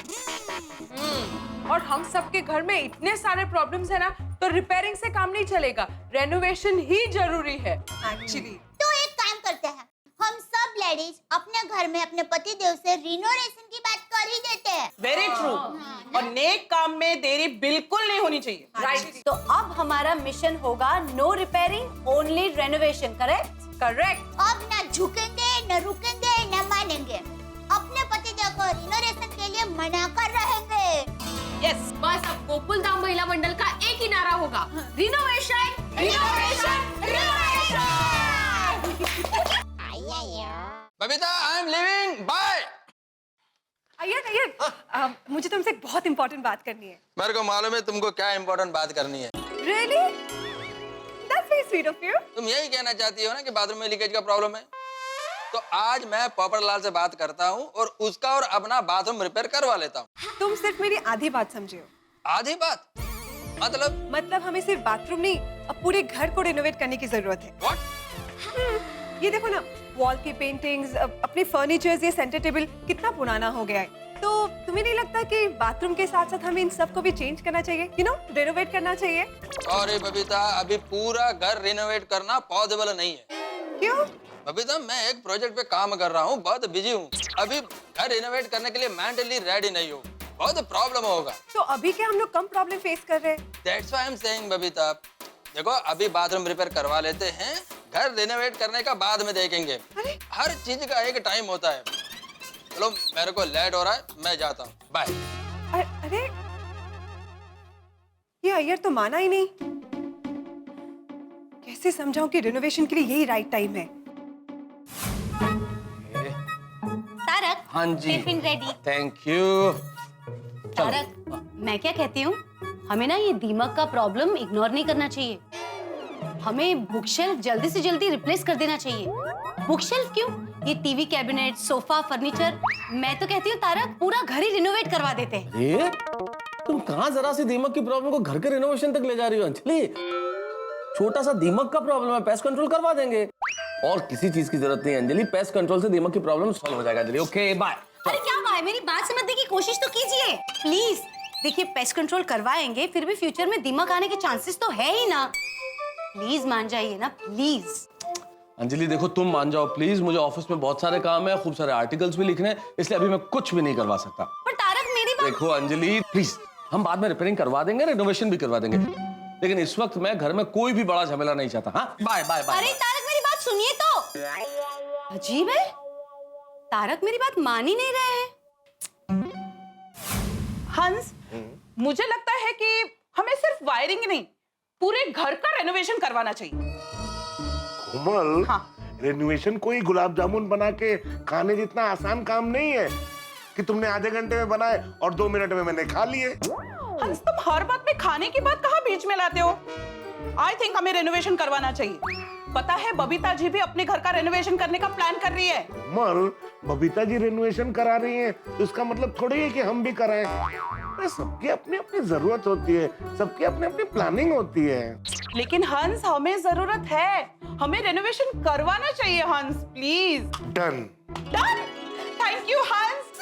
S5: और हम सबके घर में इतने सारे प्रॉब्लम्स है ना, तो रिपेयरिंग से काम नहीं चलेगा, रेनोवेशन ही जरूरी है।
S6: एक्चुअली
S11: तो एक काम करते हैं, हम सब लेडीज अपने घर में अपने पति देव से रिनोवेशन की बात कर ही देते हैं।
S5: Very true. और नेक काम में देरी बिल्कुल नहीं होनी चाहिए।
S18: राइट। तो अब हमारा मिशन होगा no repairing, only renovation. Correct?
S5: Correct.
S11: अब ना झुकेंगे, न रुकेंगे, न मानेंगे। अपने पति देव को रिनोवेशन के लिए मना कर रहेंगे।
S19: यस, बस अब गोकुलधाम महिला मंडल का एक ही नारा होगा, renovation, renovation, renovation.
S10: Babita, I am leaving, bye.
S6: Iyer, मुझे तुमसे एक बहुत इंपॉर्टेंट बात करनी है।
S10: मेरे को मालूम है तुमको क्या इम्पोर्टेंट बात करनी है।
S6: Really? That's very sweet of you.
S10: तुम यही कहना चाहती हो ना कि बाथरूम में लीकेज का प्रॉब्लम है, तो आज मैं पोपटलाल से बात करता हूँ और उसका और अपना बाथरूम रिपेयर करवा लेता हूँ।
S6: तुम सिर्फ मेरी आधी बात समझे हो।
S10: आधी बात? मतलब
S6: हमें सिर्फ बाथरूम नहीं, अब पूरे घर को रिनोवेट करने की जरूरत है।
S10: What?
S6: ये देखो ना, वॉल की पेंटिंग्स, अपने फर्नीचर्स, ये सेंटर टेबल कितना पुराना हो गया है। तो तुम्हें नहीं लगता कि बाथरूम के साथ साथ हमें इन सब को भी चेंज करना चाहिए, यू नो, रेनोवेट करना चाहिए?
S10: अरे बबीता, अभी पूरा घर रिनोवेट करना पॉसिबल नहीं है।
S6: क्यों?
S10: बबीता, मैं एक प्रोजेक्ट पे काम कर रहा हूँ, बहुत बिजी हूँ। अभी घर रिनोवेट करने के लिए मेंटली रेडी नहीं हूँ, बहुत प्रॉब्लम होगा।
S6: तो अभी क्या हम लोग कम प्रॉब्लम फेस कर रहे हैं?
S10: That's why I'm saying, Babita, देखो अभी बाथरूम रिपेयर करवा लेते हैं, घर रिनोवेट करने का बाद में देखेंगे। हर चीज का एक टाइम होता है। चलो, मेरे को लेट हो रहा है, मैं जाता हूँ, बाय।
S6: अरे ये अय्यर तो माना ही नहीं। कैसे समझाऊं कि रिनोवेशन के लिए यही राइट टाइम है।
S18: तारक,
S12: हाँ जी,
S18: tiffin ready.
S12: Thank you.
S18: Tarak, मैं क्या कहती हूँ, हमें ना ये दीमक का प्रॉब्लम इग्नोर नहीं करना चाहिए। हमें बुकशेल्फ जल्दी से जल्दी रिप्लेस कर देना चाहिए। बुकशेल्फ क्यों? ये टीवी कैबिनेट, सोफा, फर्नीचर, मैं तो कहती हूँ तारक पूरा घर ही रिनोवेट करवा देते हैं।
S12: अरे तुम कहाँ जरा सी दीमक की प्रॉब्लम को घर के रिनोवेशन तक ले जा रही हो अंजलि? छोटा सा दीमक का प्रॉब्लम है, पेस्ट कंट्रोल करवा देंगे। और किसी चीज की जरूरत नहीं है अंजलि, पेस्ट कंट्रोल से दीमक की प्रॉब्लम सॉल्व हो जाएगा अंजलि। Okay bye.
S18: अरे क्या बाय, मेरी बात समझने की कोशिश तो कीजिए प्लीज। देखिए पेस्ट कंट्रोल करवाएंगे, फिर भी फ्यूचर में दीमक आने के चांसेस तो है ही ना। प्लीज मान जाइए ना प्लीज।
S12: अंजलि देखो तुम मान जाओ प्लीज, मुझे ऑफिस में बहुत सारे काम है, खूब सारे आर्टिकल्स भी लिखने हैं, इसलिए अभी मैं कुछ भी नहीं करवा सकता।
S18: पर तारक मेरी बात
S12: देखो अंजलि प्लीज, हम बाद में रिपेयरिंग करवा देंगे, रिनोवेशन भी करवा देंगे, लेकिन इस वक्त मैं घर में कोई भी बड़ा झमेला नहीं चाहता। हाँ बाय बाय बाय।
S18: अरे तारक मेरी बात सुनिए तो। अजीब है, तारक मेरी बात मान ही नहीं रहे हैं।
S5: हंस, मुझे लगता है कि हमें सिर्फ वायरिंग ही नहीं, पूरे घर का रेनोवेशन करवाना चाहिए।
S16: कोमल, रेनोवेशन कोई गुलाब जामुन बना के खाने जितना आसान काम नहीं है कि तुमने आधे घंटे में बनाए और 2 मिनट में मैंने खा लिए।
S5: हंस, तुम हर बात में खाने की बात कहाँ बीच में लाते हो? आई थिंक हमें रेनोवेशन करवाना चाहिए। पता है बबीता जी भी अपने घर का रेनोवेशन करने का प्लान कर रही है।
S16: कोमल, बबीता जी रेनोवेशन करा रही है तो इसका मतलब थोड़ी है कि हम भी कराएं। सबकी अपनी अपनी जरूरत होती है, सबकी अपनी अपनी प्लानिंग होती है।
S5: लेकिन हंस, हमें जरूरत है, हमें रेनोवेशन करवाना चाहिए हंस, please.
S16: Done.
S5: Done. Thank you हंस,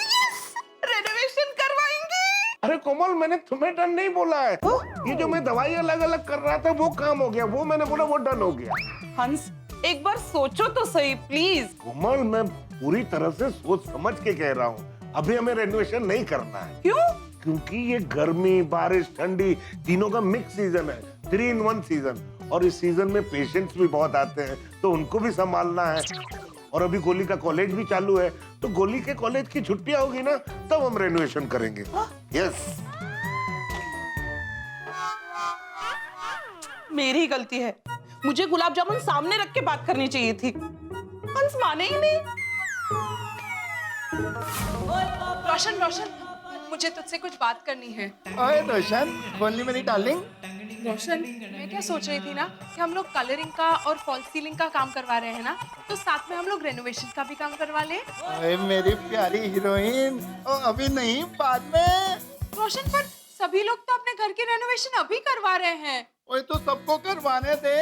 S5: रेनोवेशन करवाएंगे।
S16: अरे कोमल, मैंने तुम्हें डन नहीं बोला है। ये जो मैं दवाई अलग अलग कर रहा था वो काम हो गया, वो मैंने बोला वो डन हो गया।
S5: हंस, एक बार सोचो तो सही प्लीज।
S16: कोमल, मैं पूरी तरह से सोच समझ के कह रहा हूँ, अभी हमें रेनोवेशन नहीं करना है।
S5: क्यों?
S16: क्योंकि ये गर्मी, बारिश, ठंडी तीनों का मिक्स सीजन है, 3 in 1 सीजन, और इस सीजन में पेशेंट्स भी बहुत आते हैं तो उनको भी संभालना है। और अभी गोली का कॉलेज भी चालू है, तो गोली के कॉलेज की छुट्टियां होगी ना तब हम रेनोवेशन करेंगे। यस।
S5: मेरी गलती है, मुझे गुलाब जामुन सामने रख के बात करनी चाहिए थी। हंस माने ही नहीं।
S19: रोशन, रोशन, मुझे तुझसे कुछ बात करनी है।
S20: ओए रोशन, बोलनी मेरी डार्लिंग।
S19: रोशन, मैं क्या सोच रही थी ना कि हम लोग कलरिंग का और फॉल सीलिंग का काम करवा रहे हैं ना, तो साथ में हम लोग रेनोवेशन का भी काम करवा ले।
S20: ओए मेरी प्यारी हीरोइन, ओ अभी नहीं बाद में।
S19: रोशन, पर सभी लोग तो अपने घर की रेनोवेशन अभी करवा रहे हैं।
S20: ओए तो सबको करवाने दे,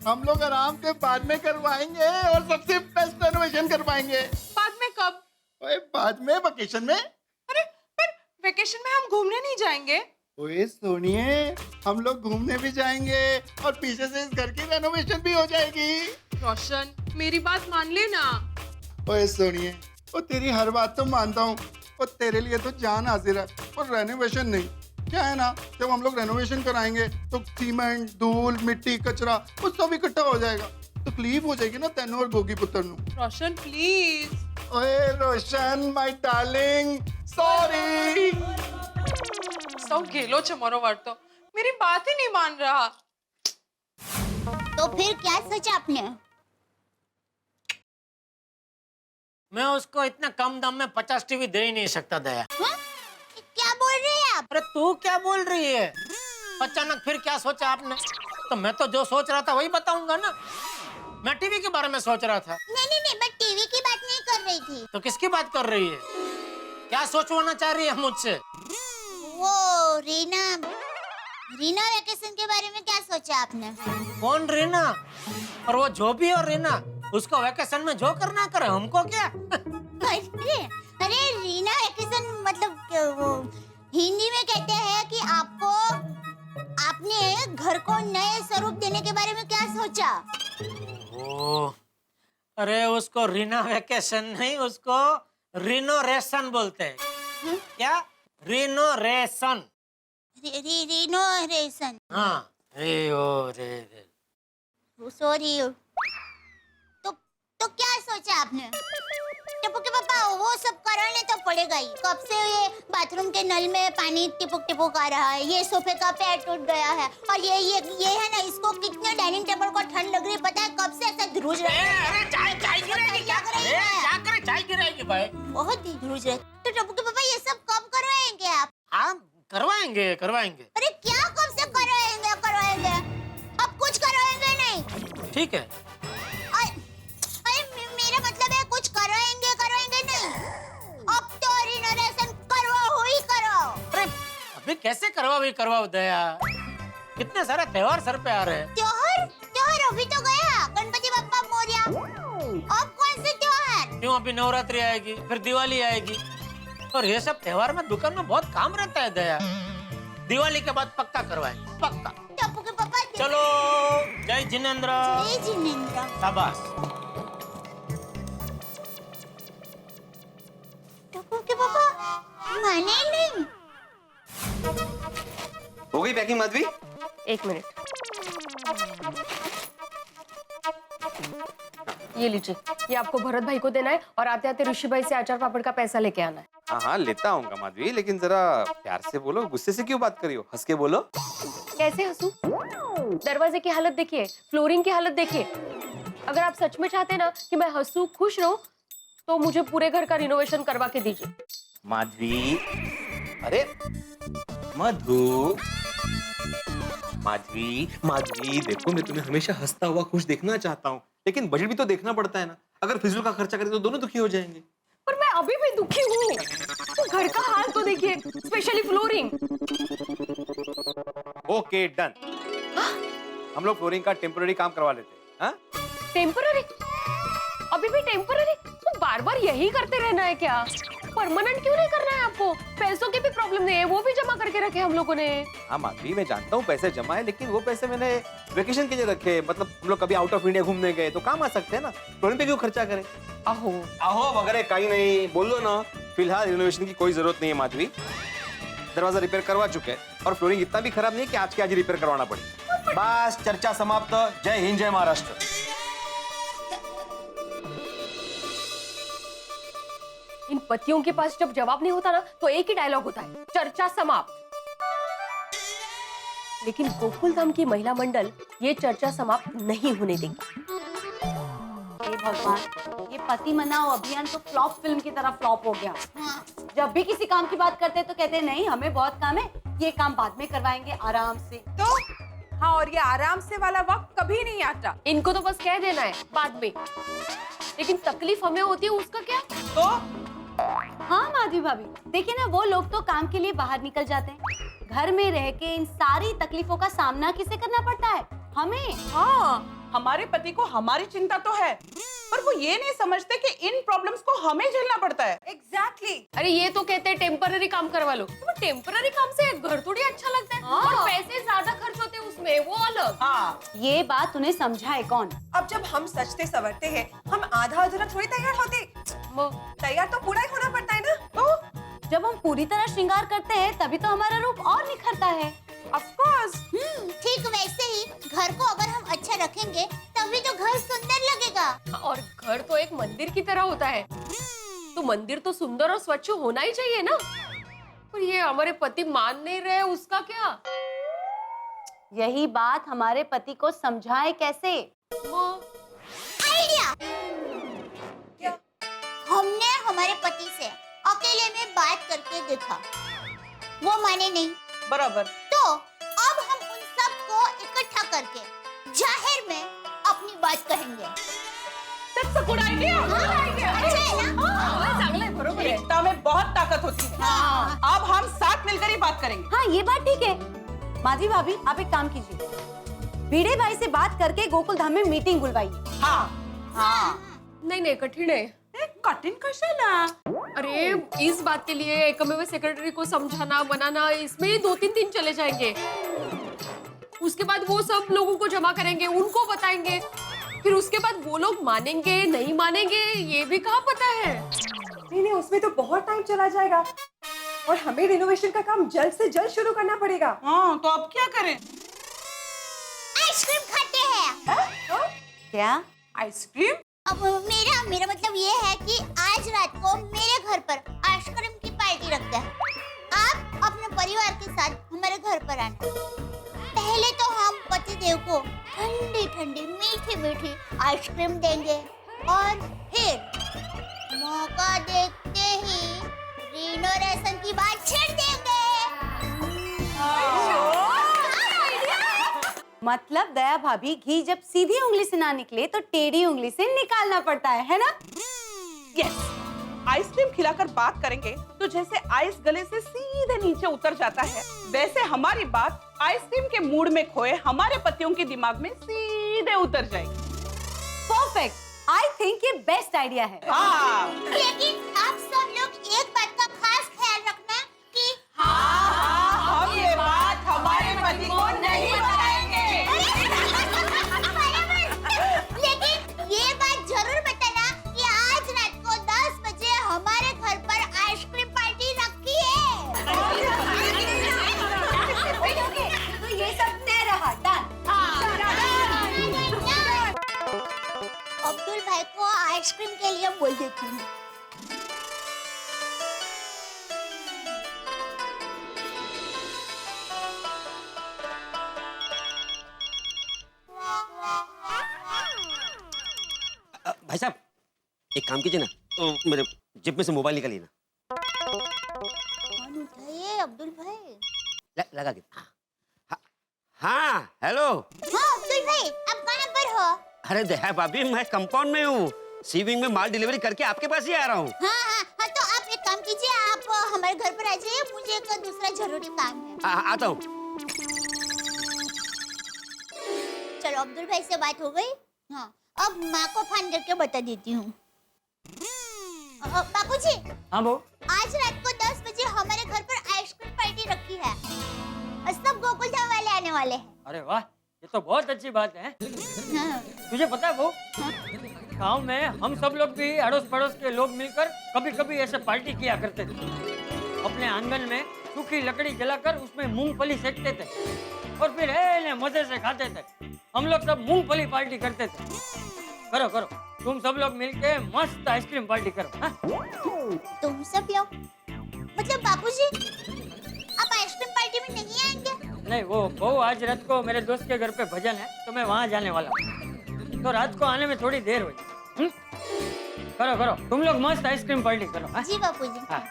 S20: हम लोग आराम से बाद में करवाएंगे और सबसे बेस्ट रेनोवेशन करवाएंगे।
S19: बाद में कब?
S20: ओए बाद में वेकेशन में।
S19: अरे पर वेकेशन में हम घूमने नहीं जाएंगे।
S20: ओए सुनिए, हम लोग घूमने भी जाएंगे और पीछे से इस घर की रेनोवेशन भी हो जाएगी।
S19: रोशन, मेरी बात मान लेना।
S20: ओए सुनिए, वो तेरी हर बात तो मानता हूँ, और तेरे लिए तो जान हाजिर है, और रेनोवेशन नहीं। क्या है ना, जब हम लोग रेनोवेशन कराएंगे तो सीमेंट, धूल, मिट्टी, कचरा वो सब इकट्ठा हो जाएगा, तकलीफ हो जाएगी ना तेनू और गोगी पुत्र नू।
S19: रोशन प्लीज।
S20: ओए रोशन माय डार्लिंग, सॉरी।
S19: सौ गेलो छमरो वार्तो, मेरी बात ही नहीं मान रहा।
S11: तो फिर क्या सोचा आपने?
S2: मैं उसको इतना कम दाम में 50 टीवी दे ही नहीं सकता दया।
S11: क्या बोल रहे हैं आप?
S2: अरे तू क्या बोल रही है? अचानक फिर क्या सोचा आपने? तो मैं तो जो सोच रहा था वही बताऊंगा ना। मैं टीवी के बारे में सोच रहा था।
S11: नहीं, मैं टीवी की बात नहीं कर रही थी।
S2: तो किसकी बात कर रही है? क्या सोचवाना चाह रही है मुझसे?
S11: वो रीना वेकेशन के बारे में क्या सोचा आपने?
S2: कौन रीना? और वो जो भी हो रीना, उसको वेकेशन में जो करना करे, हमको क्या?
S11: अरे रीना वेकेशन मतलब वो हिंदी में कहते हैं कि आपको आपने घर को नए स्वरूप देने के बारे में क्या सोचा?
S2: ओ, अरे उसको रीना वेकेशन नहीं, उसको रिनोरेशन बोलते हैं। क्या? रिनोरेशन।
S11: रिनोरेशन।
S2: हाँ,
S11: सॉरी। तो क्या सोचा आपने? टप्पू के पापा वो सब कराने तो पड़ेगा ही। कब से ये बाथरूम के नल में पानी टिपुक टिपुक आ रहा है, ये सोफे का पैर टूट गया है, और ये है ना, इसको कितने डाइनिंग टेबल को ठंड लग रही है पता है, कब से ऐसा ध्रुज रहा है।
S2: अरे चाय गिराएगी क्या करें? चाय गिराएगी भाई।
S11: बहुत ही ध्रुज रहे। तो टप्पू के पापा ये सब कब करवाएंगे आप?
S2: हाँ करवाएंगे।
S11: अरे क्या कब से करवाएंगे? अब कुछ करवाएंगे नहीं?
S2: ठीक है।
S11: अरे मेरा मतलब है कुछ करवाएंगे नहीं। अब तो रिनोवेशन करवाओ।
S2: अरे अभी कैसे करवाओ दया, कितने सारे त्योहार सर पे आ रहे हैं।
S11: त्योहार अभी तो गया, गणपति बप्पा मोरया। अब कौन से त्योहार?
S2: क्यों, अभी नवरात्रि आएगी, फिर दिवाली आएगी, और ये सब त्योहार में दुकान में बहुत काम रहता है दया। दिवाली के बाद पक्का करवाएंगे, पक्का।
S11: टप्पू के पापा
S2: चलो, जय जिनेंद्र। शाबाश।
S11: टप्पू के पापा माने नहीं।
S1: हो गई पैकिंग माधवी?
S19: 1 मिनट, ये लीजिए, ये आपको भरत भाई को देना है, और आते आते ऋषि भाई से अचार पापड़ का पैसा लेके आना है।
S1: हाँ लेता हूँ माधवी, लेकिन जरा प्यार से बोलो, गुस्से से क्यों बात करी हो, हंस के बोलो।
S19: कैसे हंसू? दरवाजे की हालत देखिए, फ्लोरिंग की हालत देखिए। अगर आप सच में चाहते ना कि मैं हंसू, खुश रहूं, तो मुझे पूरे घर का रिनोवेशन करवा के दीजिए।
S1: माधवी, अरे मधु, माधवी देखो, मैं तुम्हें हमेशा हंसता हुआ खुश देखना चाहता हूँ, लेकिन बजट भी तो देखना पड़ता है ना। अगर फिजूल का खर्चा करें तो दोनों दुखी हो जाएंगे।
S19: पर मैं अभी भी दुखी हूँ। तो घर का हाल तो देखिए, स्पेशली फ्लोरिंग।
S1: ओके डन, हम लोग फ्लोरिंग का टेम्पररी काम करवा लेते हैं। हाँ?
S19: टेम्पररी? अभी भी टेम्पररी? तो बार बार यही करते रहना है क्या? परमानेंट क्यों नहीं करना है आपको? पैसों की भी प्रॉब्लम नहीं है, वो भी जमा करके रखे हम लोगों ने।
S1: हाँ माधवी, मैं जानता हूँ पैसे जमा है, लेकिन वो पैसे मैंने वेकेशन के लिए रखे। मतलब हम लोग कभी आउट ऑफ इंडिया घूमने गए तो काम आ सकते हैं ना, फ्लोरिंग पे क्यों खर्चा करें? आहो वगैरह कहीं नहीं, बोल दो ना। फिलहाल रिनोवेशन की कोई जरूरत नहीं है माधवी, दरवाजा रिपेयर करवा चुके हैं, और फ्लोरिंग इतना भी खराब नहीं है कि आज के आज रिपेयर करवाना पड़े। बस चर्चा समाप्त। जय हिंद, जय महाराष्ट्र।
S19: इन पतियों के पास जब जवाब नहीं होता ना, तो एक ही डायलॉग होता है, चर्चा समाप्त। लेकिन गोकुल धाम की महिला मंडल ये चर्चा समाप्त नहीं होने देगी।
S18: हे भगवान, ये पति मनाओ अभियान तो फ्लॉप फिल्म की तरह फ्लॉप हो गया। जब भी किसी काम की बात करते हैं तो कहते हैं नहीं हमें बहुत काम है, ये काम बाद में करवाएंगे आराम से।
S6: तो हाँ, और ये आराम से वाला वक्त कभी नहीं आता।
S19: इनको तो बस कह देना है बाद में, लेकिन तकलीफ हमें होती है, उसका क्या?
S6: तो
S18: हाँ माधवी भाभी, देखिए ना, वो लोग तो काम के लिए बाहर निकल जाते हैं, घर में रह के इन सारी तकलीफों का सामना किसे करना पड़ता है? हमें।
S5: हाँ, हमारे पति को हमारी चिंता तो है, पर वो ये नहीं समझते कि इन प्रॉब्लम्स को हमें झेलना पड़ता है।
S6: एग्जैक्टली।
S19: अरे ये तो कहते हैं टेम्पररी काम करवा लो, तो टेम्पररी काम से घर थोड़ी अच्छा लगता है। और पैसे ज्यादा खर्च होते हैं उसमें, वो अलग।
S18: हाँ, ये बात उन्हें समझाए कौन?
S6: अब जब हम सजते सवरते हैं, हम आधा अधूरा थोड़ी तैयार होते, तैयार तो पूरा ही होना पड़ता है ना।
S18: तो जब हम पूरी तरह श्रृंगार करते हैं तभी तो हमारा रूप और निखरता है।
S6: Of course.
S11: ठीक वैसे ही घर को अगर हम अच्छा रखेंगे तभी तो घर सुंदर लगेगा।
S19: और घर तो एक मंदिर की तरह होता है, तो मंदिर तो सुंदर और स्वच्छ होना ही चाहिए ना। पर ये हमारे पति मान नहीं रहे, उसका क्या?
S18: यही बात हमारे पति को समझाए कैसे?
S11: आइडिया। क्या? हमने हमारे पति से अकेले में बात करके देखा, वो माने नहीं।
S5: बराबर।
S11: तो अब हम उन सबको इकट्ठा करके जाहिर में अपनी बात कहेंगे।
S5: That's a good idea.
S11: अच्छा है ना?
S5: बरोबर है। एकता में बहुत ताकत होती है।
S11: हाँ।
S5: अब हम साथ मिलकर ही बात करेंगे।
S18: हाँ, ये बात ठीक है। माधवी भाभी, आप एक काम कीजिए, भिड़े भाई से बात करके गोकुल धाम में मीटिंग बुलवाइए।
S19: हाँ। नहीं कठिन है।
S5: कठिन कशाला?
S19: अरे इस बात के लिए एकमेव सेक्रेटरी को समझाना बनाना, इसमें 2-3 दिन चले जाएंगे। उसके बाद वो सब लोगों को जमा करेंगे, उनको बताएंगे, फिर उसके बाद वो लोग मानेंगे नहीं मानेंगे ये भी कहाँ पता है।
S6: नहीं, उसमें तो बहुत टाइम चला जाएगा, और हमें रिनोवेशन का काम जल्द से जल्द शुरू करना पड़ेगा।
S5: हाँ, तो अब क्या करें?
S11: आइसक्रीम खाते हैं।
S18: क्या?
S5: आइसक्रीम?
S11: अब मेरा मतलब ये है कि आज रात को मेरे घर पर आइसक्रीम की पार्टी रखते हैं। आप अपने परिवार के साथ हमारे घर पर आना। पहले तो हम पतिदेव को ठंडी ठंडी मीठी मीठी आइसक्रीम देंगे और फिर मौका देखते ही रिनोवेशन की बात छेड़ देंगे।
S18: मतलब दया भाभी, घी जब सीधी उंगली से ना निकले तो टेढ़ी उंगली से निकालना पड़ता है ना?
S5: यस, आइसक्रीम खिलाकर बात करेंगे तो जैसे आइस गले से सीधे नीचे उतर जाता है, वैसे हमारी बात आइसक्रीम के मूड में खोए हमारे पतियों के दिमाग में सीधे उतर जाएगी।
S18: परफेक्ट, आई थिंक ये बेस्ट आइडिया है।
S11: लेकिन आप सब लोग एक बात का खास ख्याल रखना कि
S5: हम ये बात हमारे पति को नहीं बताएंगे।
S11: लेकिन ये बात जरूर बताना कि आज रात को 10 बजे हमारे घर पर आइसक्रीम पार्टी रखी है।
S18: तो ये सब तय रहा, डन।
S11: अब्दुल भाई को आइसक्रीम के लिए बोल देती हूँ।
S21: भाई साहब, एक काम कीजिए ना, तो मेरे जेब में से मोबाइल निकालिए ना।
S11: कौन उठाइए? अब्दुल भाई।
S21: लगा के। हाँ, हेलो।
S11: हाँ अब्दुल भाई, आप कहाँ पर हो?
S21: अरे दया भाभी, मैं कंपाउंड में हूँ। सी विंग में माल डिलीवरी करके आपके पास ही आ रहा हूँ।
S11: हाँ, तो आप एक काम कीजिए, आप हमारे घर पर आ जाइए, मुझे एक दूसरा जरूरी काम है।
S21: आता हूँ।
S11: चलो, अब्दुल भाई से बात हो गई। हाँ, अब माँ को फोन करके बता देती हूँ। बापूजी।
S22: हाँ वो।
S11: आज रात को 10 बजे हमारे घर पर आइसक्रीम पार्टी रखी है। सब गोकुल धाम वाले आने वाले हैं।
S22: अरे वाह, ये तो बहुत अच्छी बात है।
S11: हाँ।
S22: तुझे पता है वो, गांव में हम सब लोग भी अड़ोस पड़ोस के लोग मिलकर कभी कभी ऐसे पार्टी किया करते थे। अपने आंगन में सूखी लकड़ी जलाकर उसमें मूंगफली सेकते थे और फिर मजे से खाते थे। हम लोग सब मूंगफली पार्टी करते थे। करो करो, तुम सब लोग मिलके मस्त आइसक्रीम पार्टी करो। हाँ?
S11: तुम सब लोग मतलब बापूजी, आप आइसक्रीम पार्टी में नहीं आएंगे?
S22: नहीं, वो आज रात को मेरे दोस्त के घर पे भजन है, तो मैं वहाँ जाने वाला हूँ। तो रात को आने में थोड़ी देर हुई। करो करो, तुम लोग मस्त आइसक्रीम पार्टी करो। हाँ?
S11: जी बापूजी।
S22: हाँ।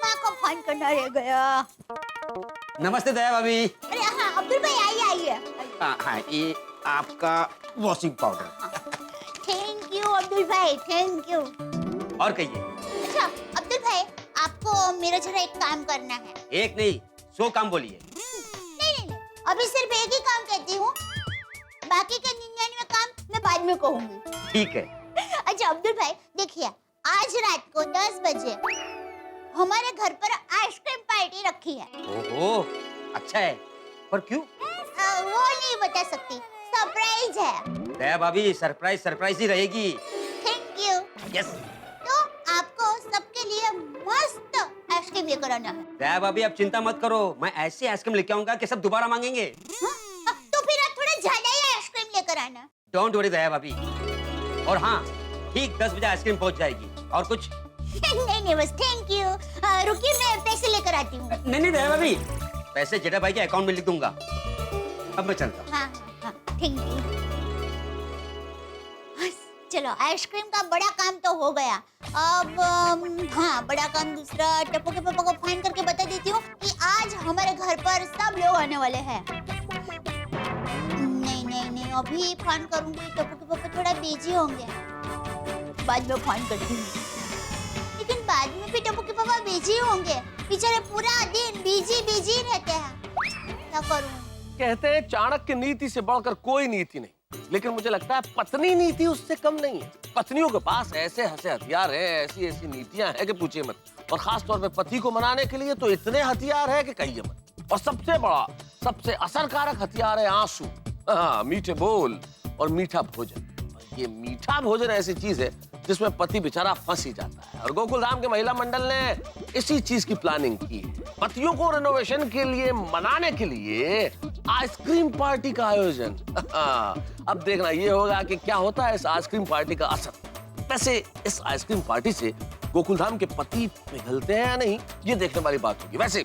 S11: माँ को फोन करना रह गया।
S21: नमस्ते दया भाभी।
S11: अरे हाँ अब्दुल भाई, आइए।
S21: हाँ, ये आपका washing powder.
S11: Thank you Abdul भाई, थैंक यू।
S21: और कहिए।
S11: अच्छा अब्दुल भाई, आपको मेरा जरा एक काम करना है।
S21: एक नहीं, 100 काम बोलिए।
S11: नहीं, अभी सिर्फ एक ही काम कहती हूँ, बाकी के 99 काम मैं बाद में कहूँगी।
S21: ठीक है।
S11: अच्छा अब्दुल भाई, देखिए, आज रात को 10 बजे हमारे घर पर आइसक्रीम पार्टी रखी है।
S21: ओहो, अच्छा है, पर क्यों?
S11: वो नहीं बता सकती, सरप्राइज है।
S21: दया भाभी, सरप्राइज ही रहेगी।
S11: Thank you.
S21: यस।
S11: तो आपको सबके लिए मस्त आइसक्रीम लेकर आना है।
S21: दया भाभी, आप चिंता मत करो, मैं ऐसी आइसक्रीम लेके आऊंगा कि सब दोबारा मांगेंगे।
S11: तो फिर आप थोड़ा ज्यादा ही आइसक्रीम लेकर आना।
S21: डोंट वरी दया भाभी। और हाँ, ठीक 10 बजे आइसक्रीम पहुंच जाएगी। और कुछ?
S11: नहीं, बस थैंक यू। रुकिए, मैं पैसे लेकर आती हूँ।
S21: नहीं दया भाभी, पैसे जेठा भाई के अकाउंट में लिख दूंगा। अब मैं चलता हूँ।
S11: हाँ, थैंक यू। चलो, आइसक्रीम का बड़ा काम तो हो गया। अब हाँ, बड़ा काम दूसरा, टप्पू के पापा को फोन करके बता देती हूँ कि आज हमारे घर पर सब लोग आने वाले हैं। नहीं, अभी फोन करूंगी, टप्पू के पापा थोड़ा बिजी होंगे, बाद में फोन करती हूँ। लेकिन बाद में भी टप्पू के पापा बिजी होंगे, बेचारे पूरा दिन बिजी रहते हैं। क्या करूँ?
S12: कहते हैं चाणक्य नीति से बढ़कर कोई नीति नहीं, लेकिन मुझे लगता है पत्नी नीति उससे कम नहीं है। पत्नियों के पास ऐसे हथियार हैं, ऐसी नीतियां हैं कि पूछिए मत। और खास तौर पे पति को मनाने के लिए तो इतने हथियार है कि कहिए मत। और सबसे बड़ा, सबसे असरकारक हथियार है आंसू। हाँ, मीठे बोल और मीठा भोजन। ये मीठा भोजन ऐसी चीज है जिसमें पति बेचारा फंस ही जाता है। और गोकुल धाम के महिला मंडल ने इसी चीज की प्लानिंग की है। पतियों को रेनोवेशन के लिए मनाने के लिए आइसक्रीम पार्टी का आयोजन। अब देखना ये होगा कि क्या होता है इस आइसक्रीम पार्टी का असर। वैसे इस आइसक्रीम पार्टी से गोकुलधाम के पति पिघलते हैं या नहीं, ये देखने वाली बात होगी। वैसे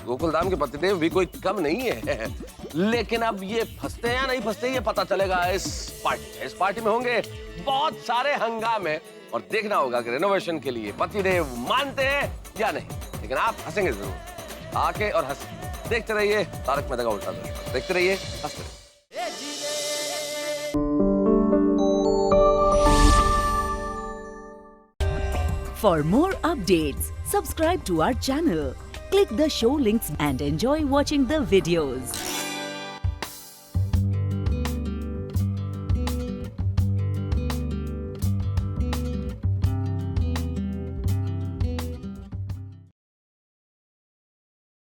S12: गोकुलधाम के पतिदेव भी कोई कम नहीं है, लेकिन अब ये फंसते हैं या नहीं फंसते ये पता चलेगा इस पार्टी में। इस पार्टी में होंगे बहुत सारे हंगामे और देखना होगा कि रेनोवेशन के लिए पतिदेव मानते हैं या नहीं। लेकिन आप हंसेंगे जरूर, आके और हंसे। देखते रहिए तारक मेहता का उल्टा चश्मा, देखते रहिए, हंसते रहिए।
S7: For more updates, subscribe to our channel, click the show links and enjoy watching the videos.